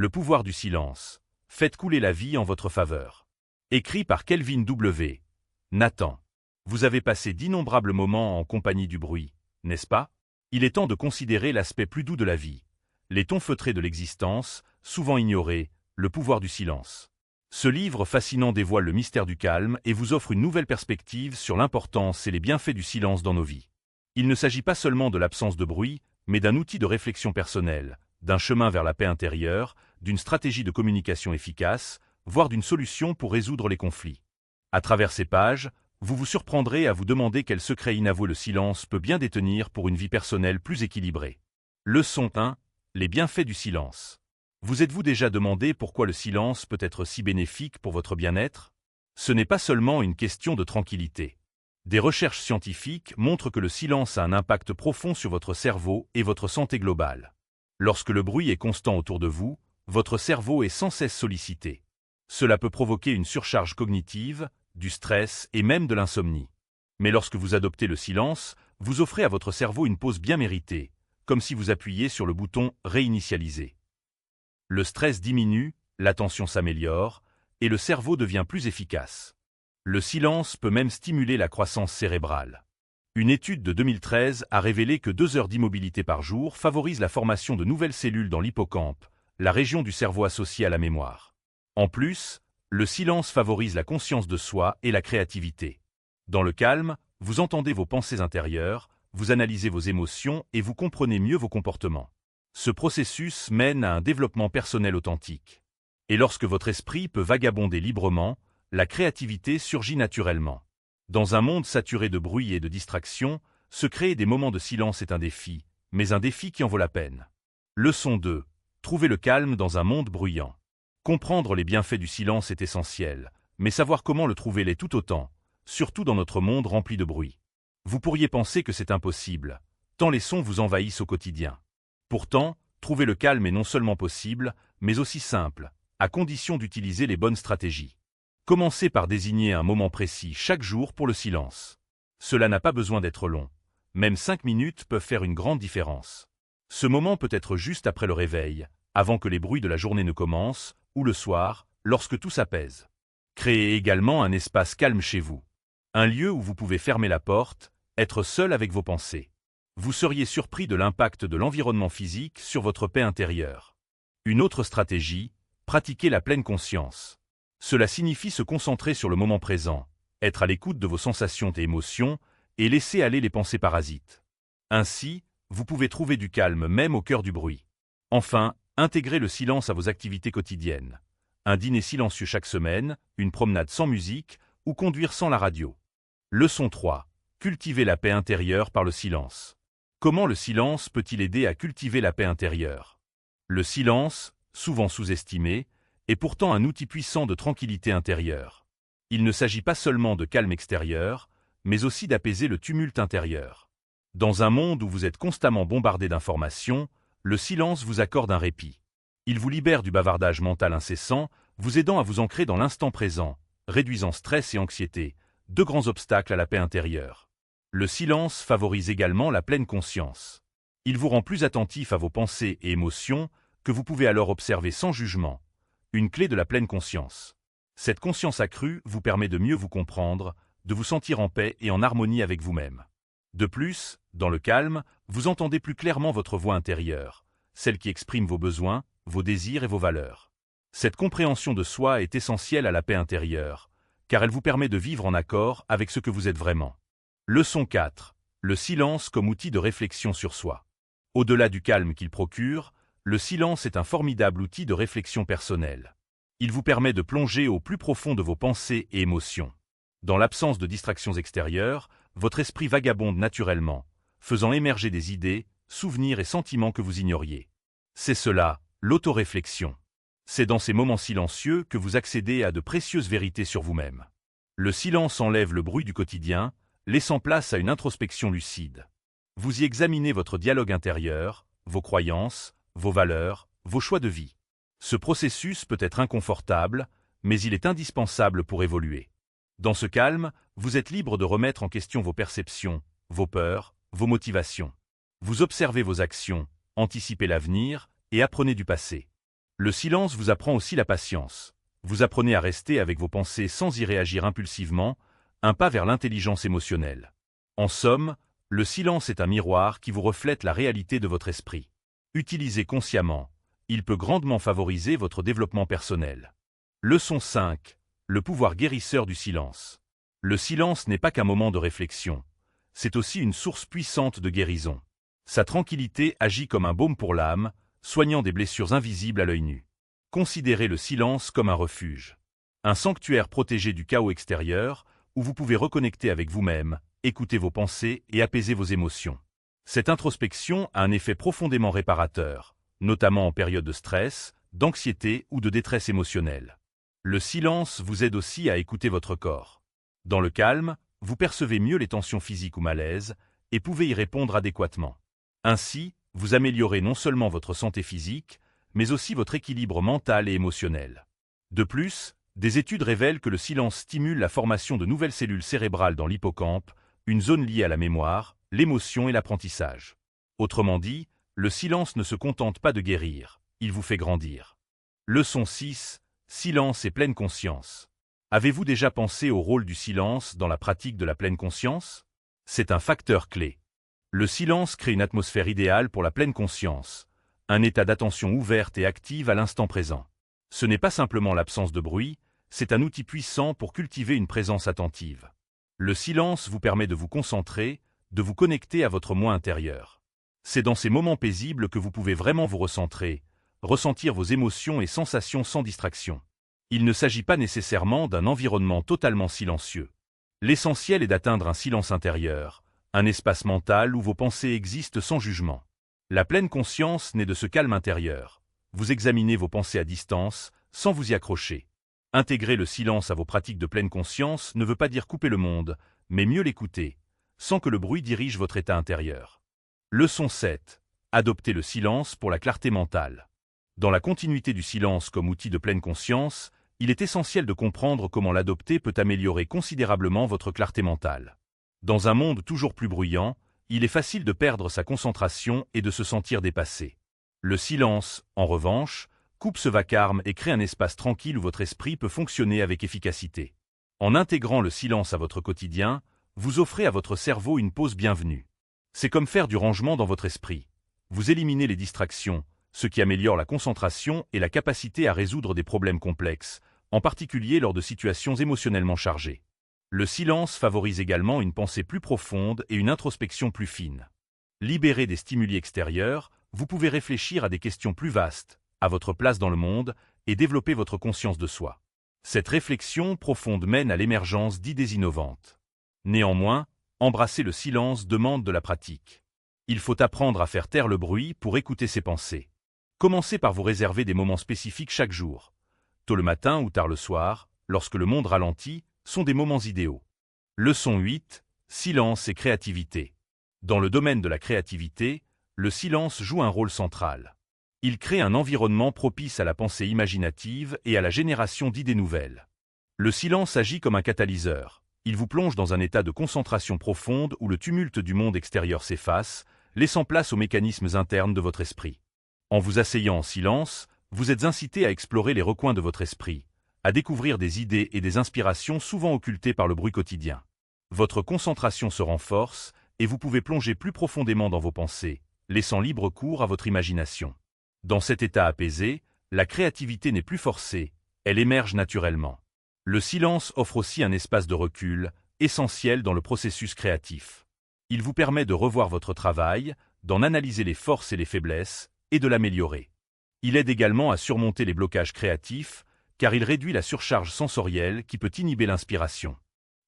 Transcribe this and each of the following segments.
Le pouvoir du silence. Faites couler la vie en votre faveur. Écrit par Kelvin W. Nathan. Vous avez passé d'innombrables moments en compagnie du bruit, n'est-ce pas? Il est temps de considérer l'aspect plus doux de la vie. Les tons feutrés de l'existence, souvent ignorés, le pouvoir du silence. Ce livre fascinant dévoile le mystère du calme et vous offre une nouvelle perspective sur l'importance et les bienfaits du silence dans nos vies. Il ne s'agit pas seulement de l'absence de bruit, mais d'un outil de réflexion personnelle, d'un chemin vers la paix intérieure, d'une stratégie de communication efficace, voire d'une solution pour résoudre les conflits. À travers ces pages, vous vous surprendrez à vous demander quel secret inavoué le silence peut bien détenir pour une vie personnelle plus équilibrée. Leçon 1. Les bienfaits du silence. Vous êtes-vous déjà demandé pourquoi le silence peut être si bénéfique pour votre bien-être? Ce n'est pas seulement une question de tranquillité. Des recherches scientifiques montrent que le silence a un impact profond sur votre cerveau et votre santé globale. Lorsque le bruit est constant autour de vous, votre cerveau est sans cesse sollicité. Cela peut provoquer une surcharge cognitive, du stress et même de l'insomnie. Mais lorsque vous adoptez le silence, vous offrez à votre cerveau une pause bien méritée, comme si vous appuyiez sur le bouton « Réinitialiser ». Le stress diminue, l'attention s'améliore, et le cerveau devient plus efficace. Le silence peut même stimuler la croissance cérébrale. Une étude de 2013 a révélé que 2 heures d'immobilité par jour favorisent la formation de nouvelles cellules dans l'hippocampe, la région du cerveau associée à la mémoire. En plus, le silence favorise la conscience de soi et la créativité. Dans le calme, vous entendez vos pensées intérieures, vous analysez vos émotions et vous comprenez mieux vos comportements. Ce processus mène à un développement personnel authentique. Et lorsque votre esprit peut vagabonder librement, la créativité surgit naturellement. Dans un monde saturé de bruit et de distractions, se créer des moments de silence est un défi, mais un défi qui en vaut la peine. Leçon 2. Trouver le calme dans un monde bruyant. Comprendre les bienfaits du silence est essentiel, mais savoir comment le trouver l'est tout autant, surtout dans notre monde rempli de bruit. Vous pourriez penser que c'est impossible, tant les sons vous envahissent au quotidien. Pourtant, trouver le calme est non seulement possible, mais aussi simple, à condition d'utiliser les bonnes stratégies. Commencez par désigner un moment précis chaque jour pour le silence. Cela n'a pas besoin d'être long. Même 5 minutes peuvent faire une grande différence. Ce moment peut être juste après le réveil, avant que les bruits de la journée ne commencent, ou le soir, lorsque tout s'apaise. Créez également un espace calme chez vous. Un lieu où vous pouvez fermer la porte, être seul avec vos pensées. Vous seriez surpris de l'impact de l'environnement physique sur votre paix intérieure. Une autre stratégie, pratiquer la pleine conscience. Cela signifie se concentrer sur le moment présent, être à l'écoute de vos sensations et émotions, et laisser aller les pensées parasites. Ainsi, vous pouvez trouver du calme même au cœur du bruit. Enfin, intégrez le silence à vos activités quotidiennes. Un dîner silencieux chaque semaine, une promenade sans musique, ou conduire sans la radio. Leçon 3. Cultiver la paix intérieure par le silence. Comment le silence peut-il aider à cultiver la paix intérieure? Le silence, souvent sous-estimé, est pourtant un outil puissant de tranquillité intérieure. Il ne s'agit pas seulement de calme extérieur, mais aussi d'apaiser le tumulte intérieur. Dans un monde où vous êtes constamment bombardé d'informations, le silence vous accorde un répit. Il vous libère du bavardage mental incessant, vous aidant à vous ancrer dans l'instant présent, réduisant stress et anxiété, 2 grands obstacles à la paix intérieure. Le silence favorise également la pleine conscience. Il vous rend plus attentif à vos pensées et émotions, que vous pouvez alors observer sans jugement. Une clé de la pleine conscience. Cette conscience accrue vous permet de mieux vous comprendre, de vous sentir en paix et en harmonie avec vous-même. De plus, dans le calme, vous entendez plus clairement votre voix intérieure, celle qui exprime vos besoins, vos désirs et vos valeurs. Cette compréhension de soi est essentielle à la paix intérieure, car elle vous permet de vivre en accord avec ce que vous êtes vraiment. Leçon 4. Le silence comme outil de réflexion sur soi. Au-delà du calme qu'il procure, le silence est un formidable outil de réflexion personnelle. Il vous permet de plonger au plus profond de vos pensées et émotions. Dans l'absence de distractions extérieures, votre esprit vagabonde naturellement, faisant émerger des idées, souvenirs et sentiments que vous ignoriez. C'est cela, l'autoréflexion. C'est dans ces moments silencieux que vous accédez à de précieuses vérités sur vous-même. Le silence enlève le bruit du quotidien, laissant place à une introspection lucide. Vous y examinez votre dialogue intérieur, vos croyances, vos valeurs, vos choix de vie. Ce processus peut être inconfortable, mais il est indispensable pour évoluer. Dans ce calme, vous êtes libre de remettre en question vos perceptions, vos peurs, vos motivations. Vous observez vos actions, anticipez l'avenir et apprenez du passé. Le silence vous apprend aussi la patience. Vous apprenez à rester avec vos pensées sans y réagir impulsivement, un pas vers l'intelligence émotionnelle. En somme, le silence est un miroir qui vous reflète la réalité de votre esprit. Utilisé consciemment, il peut grandement favoriser votre développement personnel. Leçon 5. Le pouvoir guérisseur du silence. Le silence n'est pas qu'un moment de réflexion, c'est aussi une source puissante de guérison. Sa tranquillité agit comme un baume pour l'âme, soignant des blessures invisibles à l'œil nu. Considérez le silence comme un refuge. Un sanctuaire protégé du chaos extérieur, où vous pouvez reconnecter avec vous-même, écouter vos pensées et apaiser vos émotions. Cette introspection a un effet profondément réparateur, notamment en période de stress, d'anxiété ou de détresse émotionnelle. Le silence vous aide aussi à écouter votre corps. Dans le calme, vous percevez mieux les tensions physiques ou malaises et pouvez y répondre adéquatement. Ainsi, vous améliorez non seulement votre santé physique, mais aussi votre équilibre mental et émotionnel. De plus, des études révèlent que le silence stimule la formation de nouvelles cellules cérébrales dans l'hippocampe, une zone liée à la mémoire, l'émotion et l'apprentissage. Autrement dit, le silence ne se contente pas de guérir, il vous fait grandir. Leçon 6. Silence et pleine conscience. Avez-vous déjà pensé au rôle du silence dans la pratique de la pleine conscience? C'est un facteur clé. Le silence crée une atmosphère idéale pour la pleine conscience, un état d'attention ouverte et active à l'instant présent. Ce n'est pas simplement l'absence de bruit, c'est un outil puissant pour cultiver une présence attentive. Le silence vous permet de vous concentrer, de vous connecter à votre moi intérieur. C'est dans ces moments paisibles que vous pouvez vraiment vous recentrer, ressentir vos émotions et sensations sans distraction. Il ne s'agit pas nécessairement d'un environnement totalement silencieux. L'essentiel est d'atteindre un silence intérieur, un espace mental où vos pensées existent sans jugement. La pleine conscience naît de ce calme intérieur. Vous examinez vos pensées à distance, sans vous y accrocher. Intégrer le silence à vos pratiques de pleine conscience ne veut pas dire couper le monde, mais mieux l'écouter, sans que le bruit dirige votre état intérieur. Leçon 7. Adopter le silence pour la clarté mentale. Dans la continuité du silence comme outil de pleine conscience, il est essentiel de comprendre comment l'adopter peut améliorer considérablement votre clarté mentale. Dans un monde toujours plus bruyant, il est facile de perdre sa concentration et de se sentir dépassé. Le silence, en revanche, coupe ce vacarme et crée un espace tranquille où votre esprit peut fonctionner avec efficacité. En intégrant le silence à votre quotidien, vous offrez à votre cerveau une pause bienvenue. C'est comme faire du rangement dans votre esprit. Vous éliminez les distractions, ce qui améliore la concentration et la capacité à résoudre des problèmes complexes, en particulier lors de situations émotionnellement chargées. Le silence favorise également une pensée plus profonde et une introspection plus fine. Libéré des stimuli extérieurs, vous pouvez réfléchir à des questions plus vastes, à votre place dans le monde, et développer votre conscience de soi. Cette réflexion profonde mène à l'émergence d'idées innovantes. Néanmoins, embrasser le silence demande de la pratique. Il faut apprendre à faire taire le bruit pour écouter ses pensées. Commencez par vous réserver des moments spécifiques chaque jour. Tôt le matin ou tard le soir, lorsque le monde ralentit, sont des moments idéaux. Leçon 8. Silence et créativité. Dans le domaine de la créativité, le silence joue un rôle central. Il crée un environnement propice à la pensée imaginative et à la génération d'idées nouvelles. Le silence agit comme un catalyseur. Il vous plonge dans un état de concentration profonde où le tumulte du monde extérieur s'efface, laissant place aux mécanismes internes de votre esprit. En vous asseyant en silence, vous êtes incité à explorer les recoins de votre esprit, à découvrir des idées et des inspirations souvent occultées par le bruit quotidien. Votre concentration se renforce et vous pouvez plonger plus profondément dans vos pensées, laissant libre cours à votre imagination. Dans cet état apaisé, la créativité n'est plus forcée, elle émerge naturellement. Le silence offre aussi un espace de recul, essentiel dans le processus créatif. Il vous permet de revoir votre travail, d'en analyser les forces et les faiblesses, et de l'améliorer. Il aide également à surmonter les blocages créatifs, car il réduit la surcharge sensorielle qui peut inhiber l'inspiration.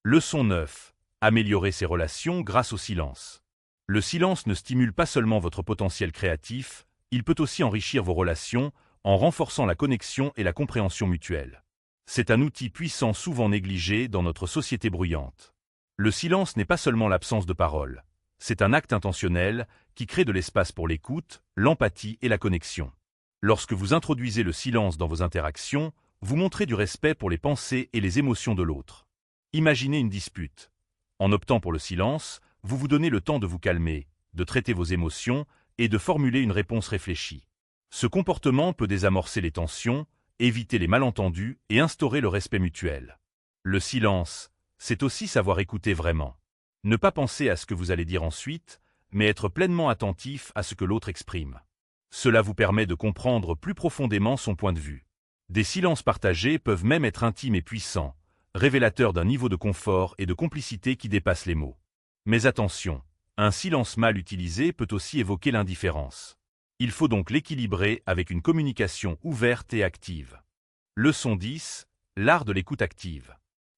Leçon 9. Améliorer ses relations grâce au silence. Le silence ne stimule pas seulement votre potentiel créatif, il peut aussi enrichir vos relations en renforçant la connexion et la compréhension mutuelle. C'est un outil puissant souvent négligé dans notre société bruyante. Le silence n'est pas seulement l'absence de parole, c'est un acte intentionnel qui crée de l'espace pour l'écoute, l'empathie et la connexion. Lorsque vous introduisez le silence dans vos interactions, vous montrez du respect pour les pensées et les émotions de l'autre. Imaginez une dispute. En optant pour le silence, vous vous donnez le temps de vous calmer, de traiter vos émotions et de formuler une réponse réfléchie. Ce comportement peut désamorcer les tensions, éviter les malentendus et instaurer le respect mutuel. Le silence, c'est aussi savoir écouter vraiment. Ne pas penser à ce que vous allez dire ensuite, mais être pleinement attentif à ce que l'autre exprime. Cela vous permet de comprendre plus profondément son point de vue. Des silences partagés peuvent même être intimes et puissants, révélateurs d'un niveau de confort et de complicité qui dépasse les mots. Mais attention, un silence mal utilisé peut aussi évoquer l'indifférence. Il faut donc l'équilibrer avec une communication ouverte et active. Leçon 10. L'art de l'écoute active.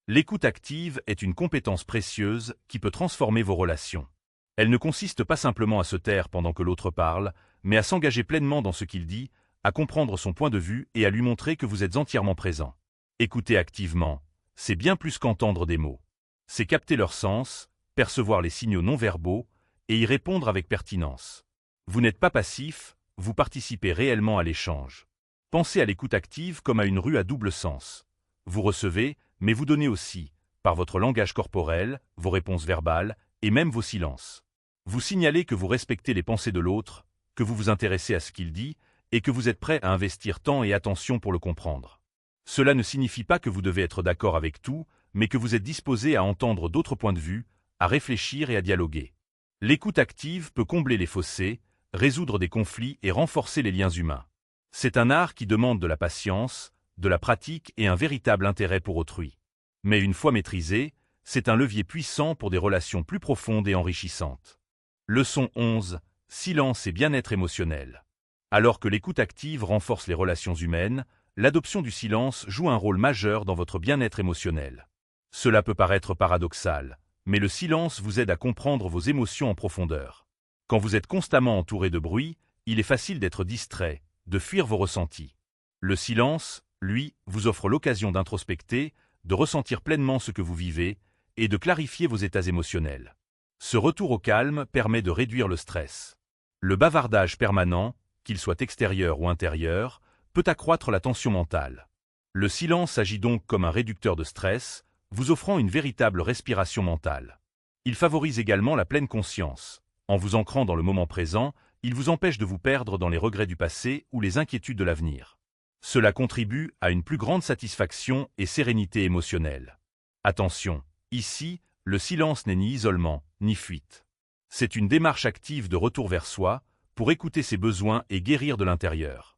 L'écoute active est une compétence précieuse qui peut transformer vos relations. Elle ne consiste pas simplement à se taire pendant que l'autre parle, mais à s'engager pleinement dans ce qu'il dit, à comprendre son point de vue et à lui montrer que vous êtes entièrement présent. Écouter activement, c'est bien plus qu'entendre des mots. C'est capter leur sens, percevoir les signaux non verbaux et y répondre avec pertinence. Vous n'êtes pas passif, vous participez réellement à l'échange. Pensez à l'écoute active comme à une rue à double sens. Vous recevez, mais vous donnez aussi, par votre langage corporel, vos réponses verbales et même vos silences. Vous signalez que vous respectez les pensées de l'autre, que vous vous intéressez à ce qu'il dit et que vous êtes prêt à investir temps et attention pour le comprendre. Cela ne signifie pas que vous devez être d'accord avec tout, mais que vous êtes disposé à entendre d'autres points de vue, à réfléchir et à dialoguer. L'écoute active peut combler les fossés, résoudre des conflits et renforcer les liens humains. C'est un art qui demande de la patience, de la pratique et un véritable intérêt pour autrui. Mais une fois maîtrisé, c'est un levier puissant pour des relations plus profondes et enrichissantes. Leçon 11. Silence et bien-être émotionnel. Alors que l'écoute active renforce les relations humaines, l'adoption du silence joue un rôle majeur dans votre bien-être émotionnel. Cela peut paraître paradoxal, mais le silence vous aide à comprendre vos émotions en profondeur. Quand vous êtes constamment entouré de bruit, il est facile d'être distrait, de fuir vos ressentis. Le silence, lui, vous offre l'occasion d'introspecter, de ressentir pleinement ce que vous vivez et de clarifier vos états émotionnels. Ce retour au calme permet de réduire le stress. Le bavardage permanent, qu'il soit extérieur ou intérieur, peut accroître la tension mentale. Le silence agit donc comme un réducteur de stress, vous offrant une véritable respiration mentale. Il favorise également la pleine conscience. En vous ancrant dans le moment présent, il vous empêche de vous perdre dans les regrets du passé ou les inquiétudes de l'avenir. Cela contribue à une plus grande satisfaction et sérénité émotionnelle. Attention, ici, le silence n'est ni isolement, ni fuite. C'est une démarche active de retour vers soi, pour écouter ses besoins et guérir de l'intérieur.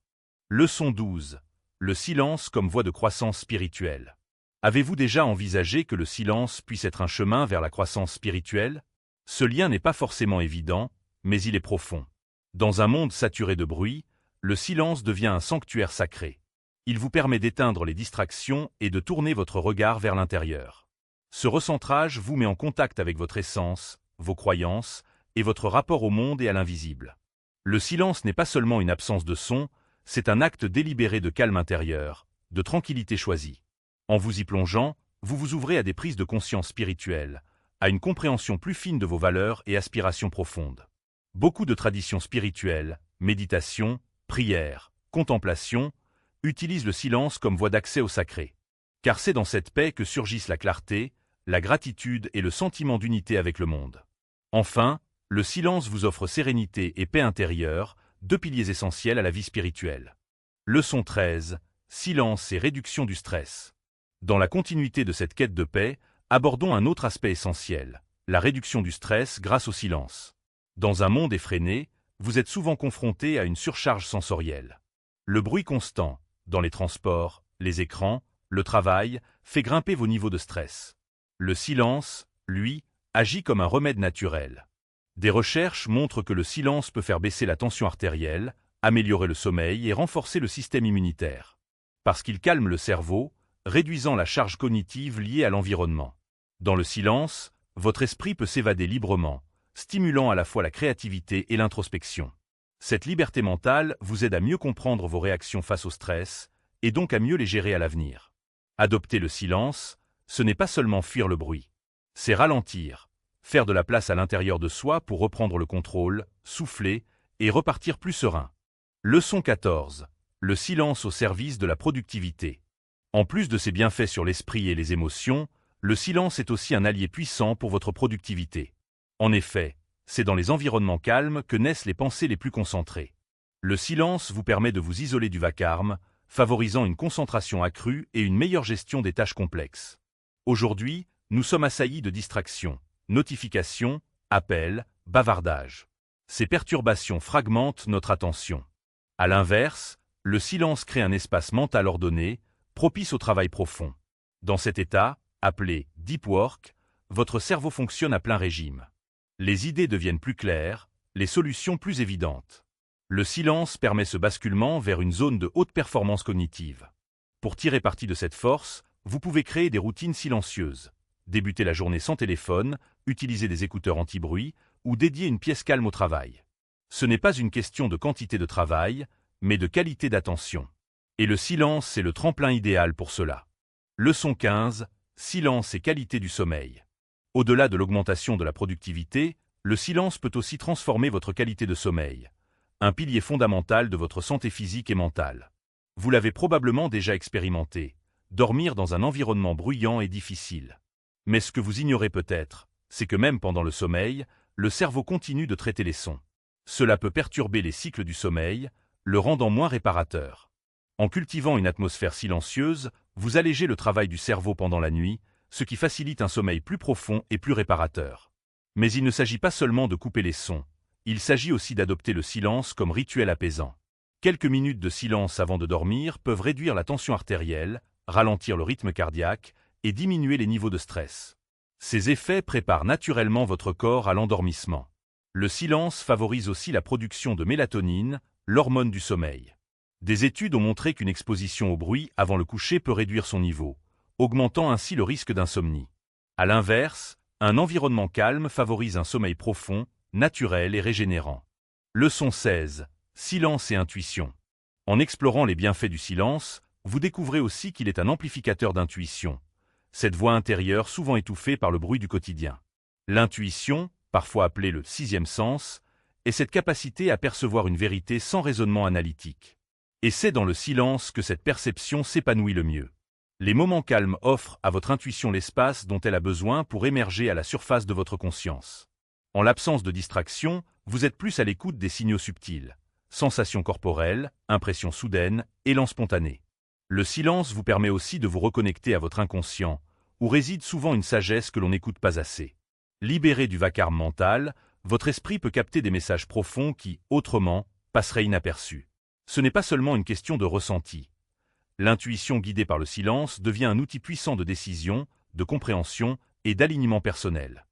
Leçon 12. Le silence comme voie de croissance spirituelle. Avez-vous déjà envisagé que le silence puisse être un chemin vers la croissance spirituelle? Ce lien n'est pas forcément évident, mais il est profond. Dans un monde saturé de bruit, le silence devient un sanctuaire sacré. Il vous permet d'éteindre les distractions et de tourner votre regard vers l'intérieur. Ce recentrage vous met en contact avec votre essence, vos croyances et votre rapport au monde et à l'invisible. Le silence n'est pas seulement une absence de son, c'est un acte délibéré de calme intérieur, de tranquillité choisie. En vous y plongeant, vous vous ouvrez à des prises de conscience spirituelles, à une compréhension plus fine de vos valeurs et aspirations profondes. Beaucoup de traditions spirituelles, méditation, prière, contemplation, utilisent le silence comme voie d'accès au sacré. Car c'est dans cette paix que surgissent la clarté, la gratitude et le sentiment d'unité avec le monde. Enfin, le silence vous offre sérénité et paix intérieure, deux piliers essentiels à la vie spirituelle. Leçon 13. Silence et réduction du stress. Dans la continuité de cette quête de paix, abordons un autre aspect essentiel, la réduction du stress grâce au silence. Dans un monde effréné, vous êtes souvent confronté à une surcharge sensorielle. Le bruit constant, dans les transports, les écrans, le travail, fait grimper vos niveaux de stress. Le silence, lui, agit comme un remède naturel. Des recherches montrent que le silence peut faire baisser la tension artérielle, améliorer le sommeil et renforcer le système immunitaire. Parce qu'il calme le cerveau, réduisant la charge cognitive liée à l'environnement. Dans le silence, votre esprit peut s'évader librement, stimulant à la fois la créativité et l'introspection. Cette liberté mentale vous aide à mieux comprendre vos réactions face au stress, et donc à mieux les gérer à l'avenir. Adopter le silence, ce n'est pas seulement fuir le bruit. C'est ralentir, faire de la place à l'intérieur de soi pour reprendre le contrôle, souffler et repartir plus serein. Leçon 14. Le silence au service de la productivité. En plus de ses bienfaits sur l'esprit et les émotions, le silence est aussi un allié puissant pour votre productivité. En effet, c'est dans les environnements calmes que naissent les pensées les plus concentrées. Le silence vous permet de vous isoler du vacarme, favorisant une concentration accrue et une meilleure gestion des tâches complexes. Aujourd'hui, nous sommes assaillis de distractions, notifications, appels, bavardages. Ces perturbations fragmentent notre attention. À l'inverse, le silence crée un espace mental ordonné, propice au travail profond. Dans cet état, appelé deep work, votre cerveau fonctionne à plein régime. Les idées deviennent plus claires, les solutions plus évidentes. Le silence permet ce basculement vers une zone de haute performance cognitive. Pour tirer parti de cette force, vous pouvez créer des routines silencieuses, débuter la journée sans téléphone, utiliser des écouteurs anti-bruit ou dédier une pièce calme au travail. Ce n'est pas une question de quantité de travail, mais de qualité d'attention. Et le silence, c'est le tremplin idéal pour cela. Leçon 15. Silence et qualité du sommeil. Au-delà de l'augmentation de la productivité, le silence peut aussi transformer votre qualité de sommeil, un pilier fondamental de votre santé physique et mentale. Vous l'avez probablement déjà expérimenté, dormir dans un environnement bruyant est difficile. Mais ce que vous ignorez peut-être, c'est que même pendant le sommeil, le cerveau continue de traiter les sons. Cela peut perturber les cycles du sommeil, le rendant moins réparateur. En cultivant une atmosphère silencieuse, vous allégez le travail du cerveau pendant la nuit, ce qui facilite un sommeil plus profond et plus réparateur. Mais il ne s'agit pas seulement de couper les sons, il s'agit aussi d'adopter le silence comme rituel apaisant. Quelques minutes de silence avant de dormir peuvent réduire la tension artérielle, ralentir le rythme cardiaque et diminuer les niveaux de stress. Ces effets préparent naturellement votre corps à l'endormissement. Le silence favorise aussi la production de mélatonine, l'hormone du sommeil. Des études ont montré qu'une exposition au bruit avant le coucher peut réduire son niveau, augmentant ainsi le risque d'insomnie. À l'inverse, un environnement calme favorise un sommeil profond, naturel et régénérant. Leçon 16. Silence et intuition. En explorant les bienfaits du silence, vous découvrez aussi qu'il est un amplificateur d'intuition, cette voix intérieure souvent étouffée par le bruit du quotidien. L'intuition, parfois appelée le sixième sens, est cette capacité à percevoir une vérité sans raisonnement analytique. Et c'est dans le silence que cette perception s'épanouit le mieux. Les moments calmes offrent à votre intuition l'espace dont elle a besoin pour émerger à la surface de votre conscience. En l'absence de distraction, vous êtes plus à l'écoute des signaux subtils, sensations corporelles, impressions soudaines, élan spontané. Le silence vous permet aussi de vous reconnecter à votre inconscient, où réside souvent une sagesse que l'on n'écoute pas assez. Libéré du vacarme mental, votre esprit peut capter des messages profonds qui, autrement, passeraient inaperçus. Ce n'est pas seulement une question de ressenti. L'intuition guidée par le silence devient un outil puissant de décision, de compréhension et d'alignement personnel.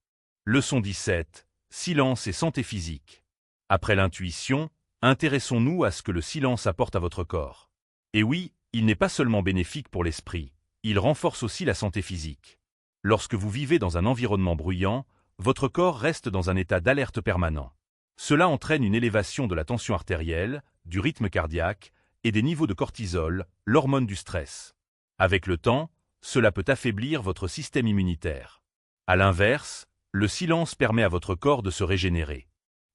Leçon 17. Silence et santé physique. Après l'intuition, intéressons-nous à ce que le silence apporte à votre corps. Et oui, il n'est pas seulement bénéfique pour l'esprit, il renforce aussi la santé physique. Lorsque vous vivez dans un environnement bruyant, votre corps reste dans un état d'alerte permanent. Cela entraîne une élévation de la tension artérielle, du rythme cardiaque et des niveaux de cortisol, l'hormone du stress. Avec le temps, cela peut affaiblir votre système immunitaire. À l'inverse, le silence permet à votre corps de se régénérer.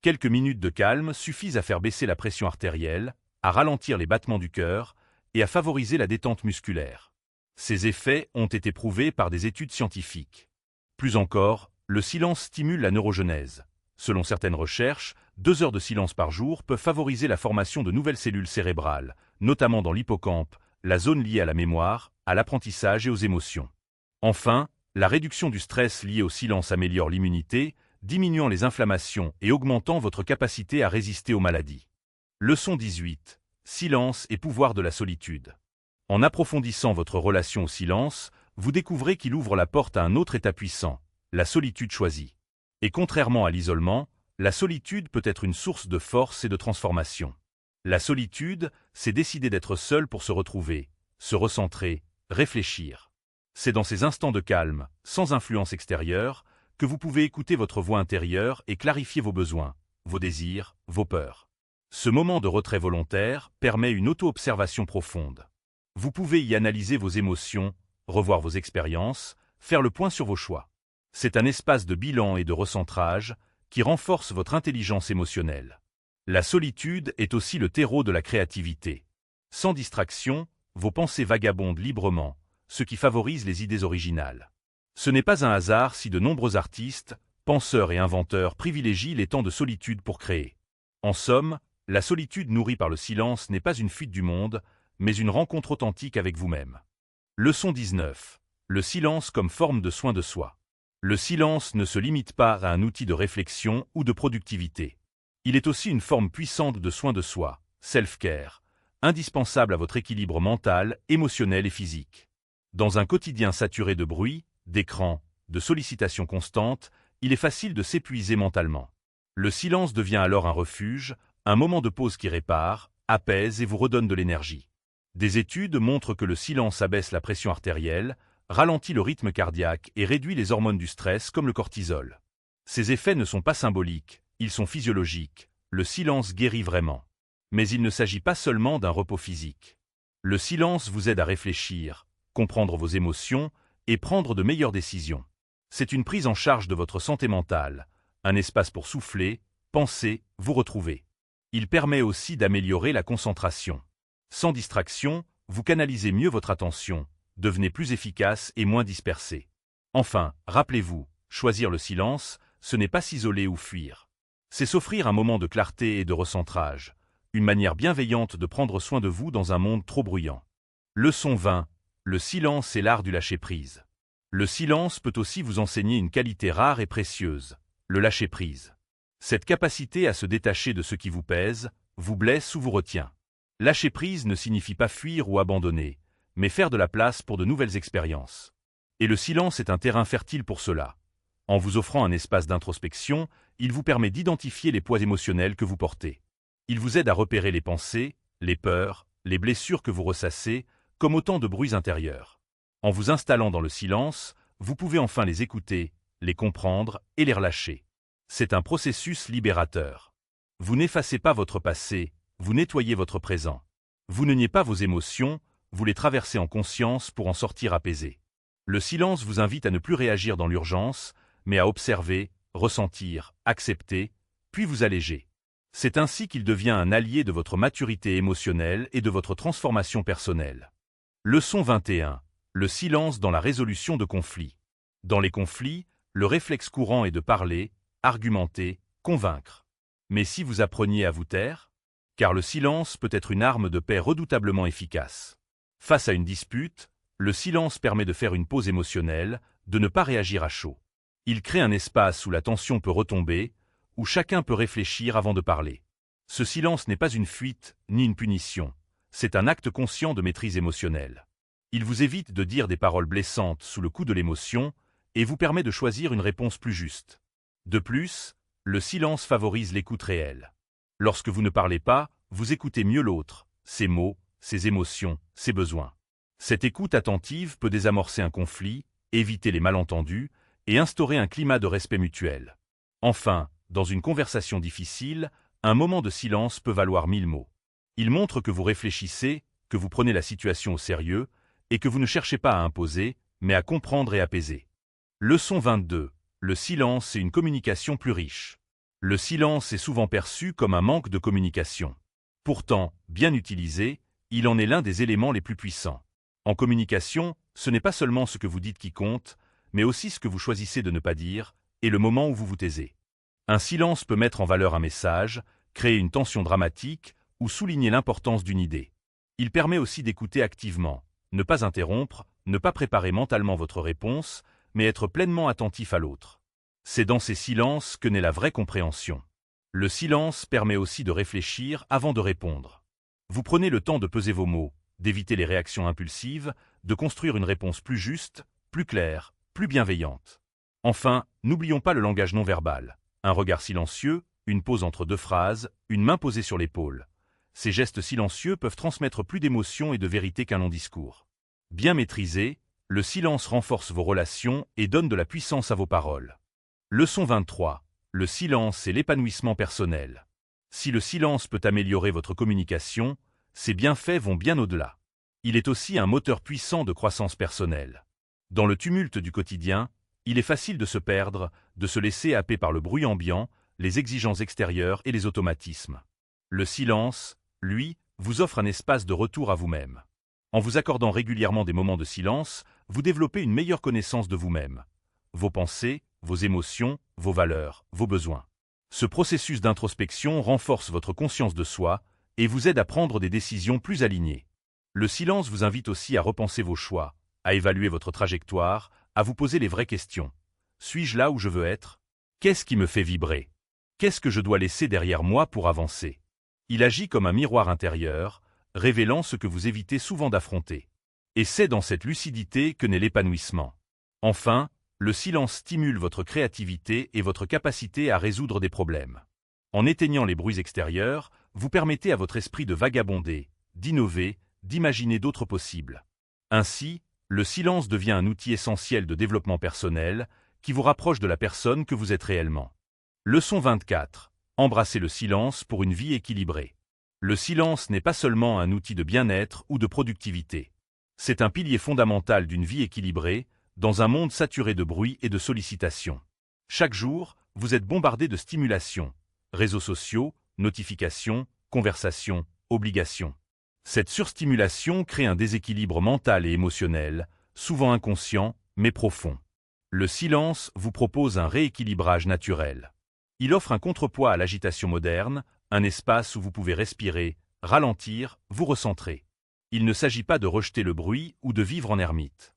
Quelques minutes de calme suffisent à faire baisser la pression artérielle, à ralentir les battements du cœur et à favoriser la détente musculaire. Ces effets ont été prouvés par des études scientifiques. Plus encore, le silence stimule la neurogenèse. Selon certaines recherches, 2 heures de silence par jour peuvent favoriser la formation de nouvelles cellules cérébrales, notamment dans l'hippocampe, la zone liée à la mémoire, à l'apprentissage et aux émotions. Enfin, la réduction du stress lié au silence améliore l'immunité, diminuant les inflammations et augmentant votre capacité à résister aux maladies. Leçon 18. Silence et pouvoir de la solitude. En approfondissant votre relation au silence, vous découvrez qu'il ouvre la porte à un autre état puissant, la solitude choisie. Et contrairement à l'isolement, la solitude peut être une source de force et de transformation. La solitude, c'est décider d'être seul pour se retrouver, se recentrer, réfléchir. C'est dans ces instants de calme, sans influence extérieure, que vous pouvez écouter votre voix intérieure et clarifier vos besoins, vos désirs, vos peurs. Ce moment de retrait volontaire permet une auto-observation profonde. Vous pouvez y analyser vos émotions, revoir vos expériences, faire le point sur vos choix. C'est un espace de bilan et de recentrage qui renforce votre intelligence émotionnelle. La solitude est aussi le terreau de la créativité. Sans distraction, vos pensées vagabondent librement, ce qui favorise les idées originales. Ce n'est pas un hasard si de nombreux artistes, penseurs et inventeurs privilégient les temps de solitude pour créer. En somme, La solitude nourrie par le silence n'est pas une fuite du monde, mais une rencontre authentique avec vous-même. Leçon 19. Le silence comme forme de soin de soi. Le silence ne se limite pas à un outil de réflexion ou de productivité. Il est aussi une forme puissante de soin de soi, self-care, indispensable à votre équilibre mental, émotionnel et physique. Dans un quotidien saturé de bruit, d'écran, de sollicitations constantes, il est facile de s'épuiser mentalement. Le silence devient alors un refuge, un moment de pause qui répare, apaise et vous redonne de l'énergie. Des études montrent que le silence abaisse la pression artérielle, ralentit le rythme cardiaque et réduit les hormones du stress comme le cortisol. Ces effets ne sont pas symboliques, ils sont physiologiques. Le silence guérit vraiment. Mais il ne s'agit pas seulement d'un repos physique. Le silence vous aide à réfléchir, comprendre vos émotions et prendre de meilleures décisions. C'est une prise en charge de votre santé mentale, un espace pour souffler, penser, vous retrouver. Il permet aussi d'améliorer la concentration. Sans distraction, vous canalisez mieux votre attention, devenez plus efficace et moins dispersé. Enfin, rappelez-vous, choisir le silence, ce n'est pas s'isoler ou fuir. C'est s'offrir un moment de clarté et de recentrage, une manière bienveillante de prendre soin de vous dans un monde trop bruyant. Leçon 20. Le silence est l'art du lâcher-prise. Le silence peut aussi vous enseigner une qualité rare et précieuse, le lâcher-prise. Cette capacité à se détacher de ce qui vous pèse, vous blesse ou vous retient. Lâcher prise ne signifie pas fuir ou abandonner, mais faire de la place pour de nouvelles expériences. Et le silence est un terrain fertile pour cela. En vous offrant un espace d'introspection, il vous permet d'identifier les poids émotionnels que vous portez. Il vous aide à repérer les pensées, les peurs, les blessures que vous ressassez, comme autant de bruits intérieurs. En vous installant dans le silence, vous pouvez enfin les écouter, les comprendre et les relâcher. C'est un processus libérateur. Vous n'effacez pas votre passé, vous nettoyez votre présent. Vous ne niez pas vos émotions, vous les traversez en conscience pour en sortir apaisé. Le silence vous invite à ne plus réagir dans l'urgence, mais à observer, ressentir, accepter, puis vous alléger. C'est ainsi qu'il devient un allié de votre maturité émotionnelle et de votre transformation personnelle. Leçon 21. Le silence dans la résolution de conflits. Dans les conflits, le réflexe courant est de parler, argumenter, convaincre. Mais si vous appreniez à vous taire? Car le silence peut être une arme de paix redoutablement efficace. Face à une dispute, le silence permet de faire une pause émotionnelle, de ne pas réagir à chaud. Il crée un espace où la tension peut retomber, où chacun peut réfléchir avant de parler. Ce silence n'est pas une fuite, ni une punition. C'est un acte conscient de maîtrise émotionnelle. Il vous évite de dire des paroles blessantes sous le coup de l'émotion et vous permet de choisir une réponse plus juste. De plus, le silence favorise l'écoute réelle. Lorsque vous ne parlez pas, vous écoutez mieux l'autre, ses mots, ses émotions, ses besoins. Cette écoute attentive peut désamorcer un conflit, éviter les malentendus et instaurer un climat de respect mutuel. Enfin, dans une conversation difficile, un moment de silence peut valoir 1000 mots. Il montre que vous réfléchissez, que vous prenez la situation au sérieux et que vous ne cherchez pas à imposer, mais à comprendre et apaiser. Leçon 22. Le silence est une communication plus riche. Le silence est souvent perçu comme un manque de communication. Pourtant, bien utilisé, il en est l'un des éléments les plus puissants. En communication, ce n'est pas seulement ce que vous dites qui compte, mais aussi ce que vous choisissez de ne pas dire, et le moment où vous vous taisez. Un silence peut mettre en valeur un message, créer une tension dramatique, ou souligner l'importance d'une idée. Il permet aussi d'écouter activement, ne pas interrompre, ne pas préparer mentalement votre réponse, mais être pleinement attentif à l'autre. C'est dans ces silences que naît la vraie compréhension. Le silence permet aussi de réfléchir avant de répondre. Vous prenez le temps de peser vos mots, d'éviter les réactions impulsives, de construire une réponse plus juste, plus claire, plus bienveillante. Enfin, n'oublions pas le langage non verbal. Un regard silencieux, une pause entre deux phrases, une main posée sur l'épaule. Ces gestes silencieux peuvent transmettre plus d'émotion et de vérité qu'un long discours. Bien maîtrisé, le silence renforce vos relations et donne de la puissance à vos paroles. Leçon 23. Le silence et l'épanouissement personnel. Si le silence peut améliorer votre communication, ses bienfaits vont bien au-delà. Il est aussi un moteur puissant de croissance personnelle. Dans le tumulte du quotidien, il est facile de se perdre, de se laisser happer par le bruit ambiant, les exigences extérieures et les automatismes. Le silence, lui, vous offre un espace de retour à vous-même. En vous accordant régulièrement des moments de silence, vous développez une meilleure connaissance de vous-même. Vos pensées, vos émotions, vos valeurs, vos besoins. Ce processus d'introspection renforce votre conscience de soi et vous aide à prendre des décisions plus alignées. Le silence vous invite aussi à repenser vos choix, à évaluer votre trajectoire, à vous poser les vraies questions. Suis-je là où je veux être? Qu'est-ce qui me fait vibrer? Qu'est-ce que je dois laisser derrière moi pour avancer? Il agit comme un miroir intérieur, révélant ce que vous évitez souvent d'affronter. Et c'est dans cette lucidité que naît l'épanouissement. Enfin, le silence stimule votre créativité et votre capacité à résoudre des problèmes. En éteignant les bruits extérieurs, vous permettez à votre esprit de vagabonder, d'innover, d'imaginer d'autres possibles. Ainsi, le silence devient un outil essentiel de développement personnel qui vous rapproche de la personne que vous êtes réellement. Leçon 24. Embrassez le silence pour une vie équilibrée. Le silence n'est pas seulement un outil de bien-être ou de productivité. C'est un pilier fondamental d'une vie équilibrée, dans un monde saturé de bruit et de sollicitations. Chaque jour, vous êtes bombardé de stimulations, réseaux sociaux, notifications, conversations, obligations. Cette surstimulation crée un déséquilibre mental et émotionnel, souvent inconscient, mais profond. Le silence vous propose un rééquilibrage naturel. Il offre un contrepoids à l'agitation moderne, un espace où vous pouvez respirer, ralentir, vous recentrer. Il ne s'agit pas de rejeter le bruit ou de vivre en ermite.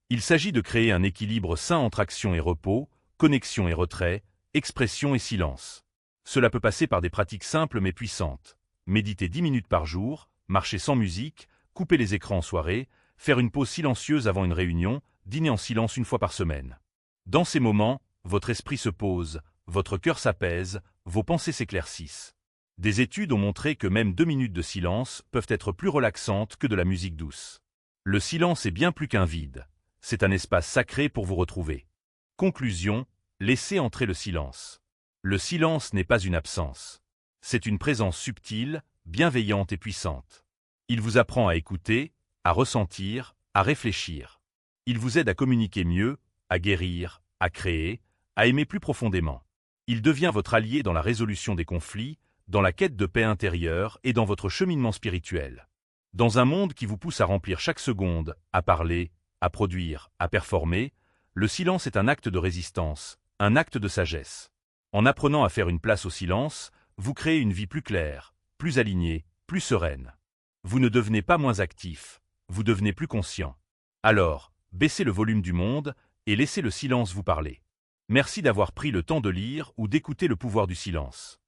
Il s'agit de créer un équilibre sain entre action et repos, connexion et retrait, expression et silence. Cela peut passer par des pratiques simples mais puissantes. Méditer 10 minutes par jour, marcher sans musique, couper les écrans en soirée, faire une pause silencieuse avant une réunion, dîner en silence une fois par semaine. Dans ces moments, votre esprit se pose, votre cœur s'apaise, vos pensées s'éclaircissent. Des études ont montré que même 2 minutes de silence peuvent être plus relaxantes que de la musique douce. Le silence est bien plus qu'un vide. C'est un espace sacré pour vous retrouver. Conclusion, laissez entrer le silence. Le silence n'est pas une absence. C'est une présence subtile, bienveillante et puissante. Il vous apprend à écouter, à ressentir, à réfléchir. Il vous aide à communiquer mieux, à guérir, à créer, à aimer plus profondément. Il devient votre allié dans la résolution des conflits, dans la quête de paix intérieure et dans votre cheminement spirituel. Dans un monde qui vous pousse à remplir chaque seconde, à parler, à produire, à performer, le silence est un acte de résistance, un acte de sagesse. En apprenant à faire une place au silence, vous créez une vie plus claire, plus alignée, plus sereine. Vous ne devenez pas moins actif, vous devenez plus conscient. Alors, baissez le volume du monde et laissez le silence vous parler. Merci d'avoir pris le temps de lire ou d'écouter Le pouvoir du silence.